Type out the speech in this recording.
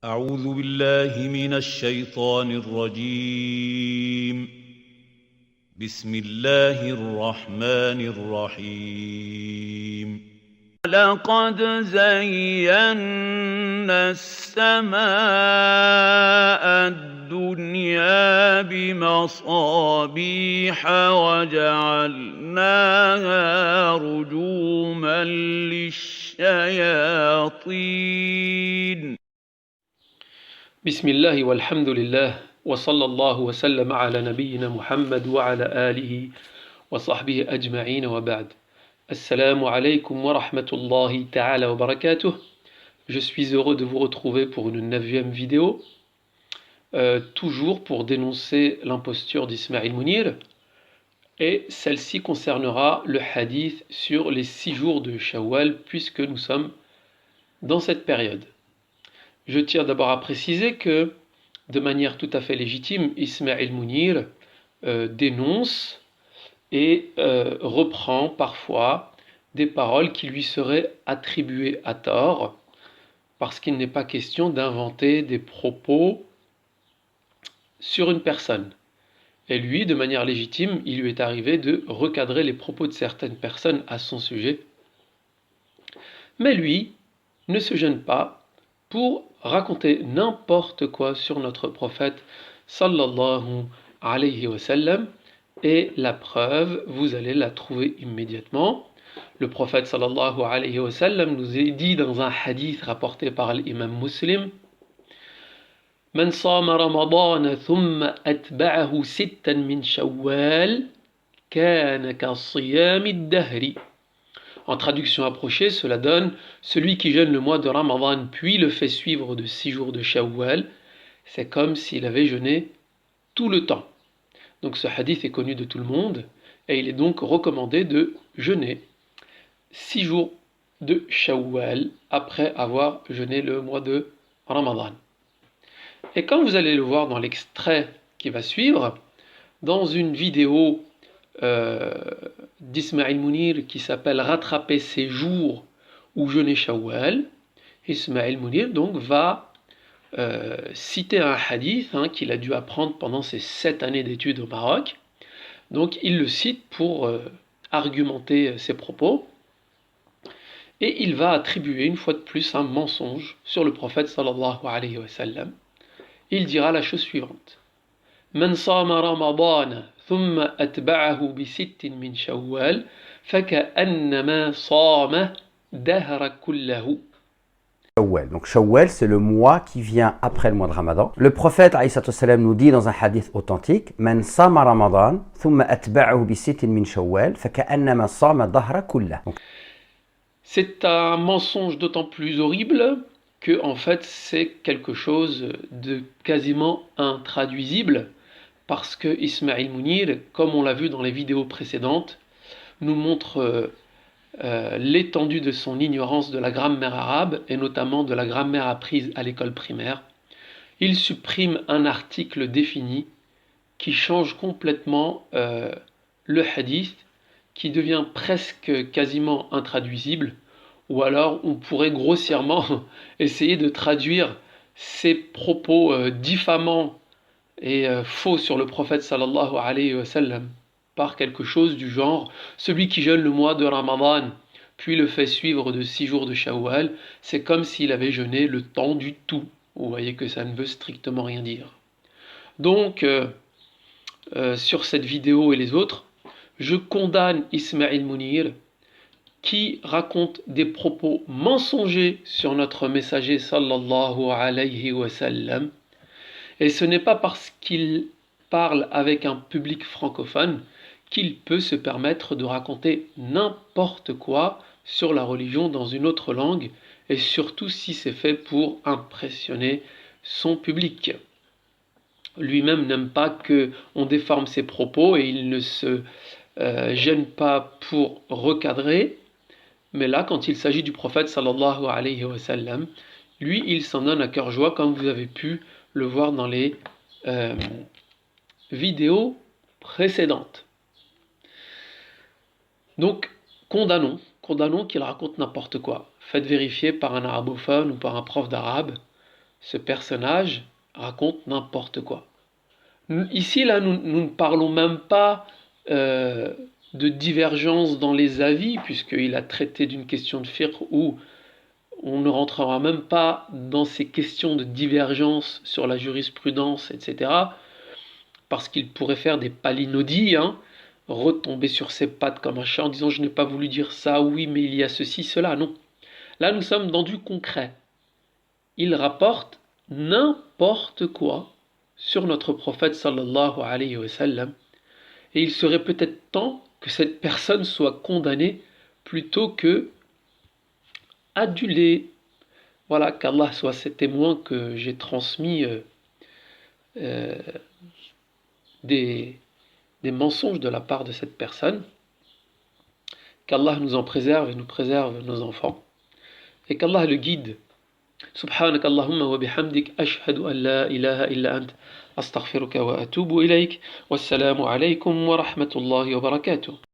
أعوذ بالله من الشيطان الرجيم. بسم الله الرحمن الرحيم. لقد زينا السماء الدنيا بمصابيح وجعلناها رجوما للشياطين. بسم الله والحمد لله وصلى الله وسلم على نبينا محمد وعلى آله وصحبه أجمعين وبعد. Assalamu alaikum wa rahmatullahi ta'ala wa barakatuh. Je suis heureux de vous retrouver pour une 9e vidéo, toujours pour dénoncer l'imposture d'Ismaïl Mounir, et celle-ci concernera le hadith sur les 6 jours de Shawwal, puisque nous sommes dans cette période. Je tiens d'abord à préciser que, de manière tout à fait légitime, Ismaïl Mounir dénonce et reprend parfois des paroles qui lui seraient attribuées à tort, parce qu'il n'est pas question d'inventer des propos sur une personne. Et lui, de manière légitime, il lui est arrivé de recadrer les propos de certaines personnes à son sujet. Mais lui ne se gêne pas pour raconter n'importe quoi sur notre prophète sallallahu alayhi wa sallam, et la preuve, vous allez la trouver immédiatement. Le prophète sallallahu alayhi wa sallam nous est dit dans un hadith rapporté par l'imam Muslim: Man sama Ramadan thumma atba'ahu sittan min Shawwal kana ka siyami ad-dahri. En traduction approchée, cela donne: celui qui jeûne le mois de Ramadan puis le fait suivre de 6 jours de Shawwal, c'est comme s'il avait jeûné tout le temps. Donc ce hadith est connu de tout le monde, et il est donc recommandé de jeûner 6 jours de Shawwal après avoir jeûné le mois de Ramadan. Et comme vous allez le voir dans l'extrait qui va suivre, dans une vidéo d'Ismaïl Mounir qui s'appelle Rattraper ses jours ou jeûner Shawwal, Ismaïl Mounir donc va citer un hadith qu'il a dû apprendre pendant ses 7 années d'études au Maroc. Donc il le cite pour argumenter ses propos, et il va attribuer une fois de plus un mensonge sur le prophète sallallahu alayhi wa sallam. Il dira la chose suivante: Man sama Ramadan thumma atba'ahu bi sittin min Shawwal faka'annama sama dahra kullahu. Shawwal. Donc Shawwal, c'est le mois qui vient après le mois de Ramadan. Le prophète alayhi salam nous dit dans un hadith authentique: Man sama Ramadan thumma atba'ahu bi sittin min Shawwal faka'annama sama dahra kullahu. C'est un mensonge d'autant plus horrible que, en fait, c'est quelque chose de quasiment intraduisible, parce que Ismaïl Mounir, comme on l'a vu dans les vidéos précédentes, nous montre l'étendue de son ignorance de la grammaire arabe, et notamment de la grammaire apprise à l'école primaire. Il supprime un article défini qui change complètement le hadith, qui devient presque quasiment intraduisible, ou alors on pourrait grossièrement essayer de traduire ces propos diffamants et faux sur le prophète sallallahu alayhi wa sallam par quelque chose du genre: celui qui jeûne le mois de Ramadan puis le fait suivre de 6 jours de Shawwal, c'est comme s'il avait jeûné le temps du tout. Vous voyez que ça ne veut strictement rien dire. Donc sur cette vidéo et les autres, je condamne Ismaïl Mounir, qui raconte des propos mensongers sur notre messager sallallahu alayhi wa sallam. Et ce n'est pas parce qu'il parle avec un public francophone qu'il peut se permettre de raconter n'importe quoi sur la religion dans une autre langue, et surtout si c'est fait pour impressionner son public. Lui-même n'aime pas qu'on déforme ses propos, et il ne se gêne pas pour recadrer. Mais là, quand il s'agit du prophète sallallahu alayhi wa sallam, lui, il s'en donne à cœur joie, comme vous avez pu le voir dans les vidéos précédentes. Donc, condamnons qu'il raconte n'importe quoi. Faites vérifier par un arabophone ou par un prof d'arabe ce personnage raconte n'importe quoi. Ici, là, nous ne parlons même pas de divergence dans les avis, puisqu'il a traité d'une question de fiqh où on ne rentrera même pas dans ces questions de divergence sur la jurisprudence, etc., parce qu'il pourrait faire des palinodies, hein, retomber sur ses pattes comme un chat en disant « je n'ai pas voulu dire ça, oui, mais il y a ceci, cela ». Non. Là, nous sommes dans du concret. Il rapporte n'importe quoi sur notre prophète sallallahu alayhi wa sallam, et il serait peut-être temps que cette personne soit condamnée plutôt que adulée. Voilà, qu'Allah soit ces témoins que j'ai transmis des mensonges de la part de cette personne. Qu'Allah nous en préserve et nous préserve nos enfants. Et qu'Allah le guide. سبحانك اللهم وبحمدك أشهد أن لا إله إلا أنت أستغفرك وأتوب إليك والسلام عليكم ورحمة الله وبركاته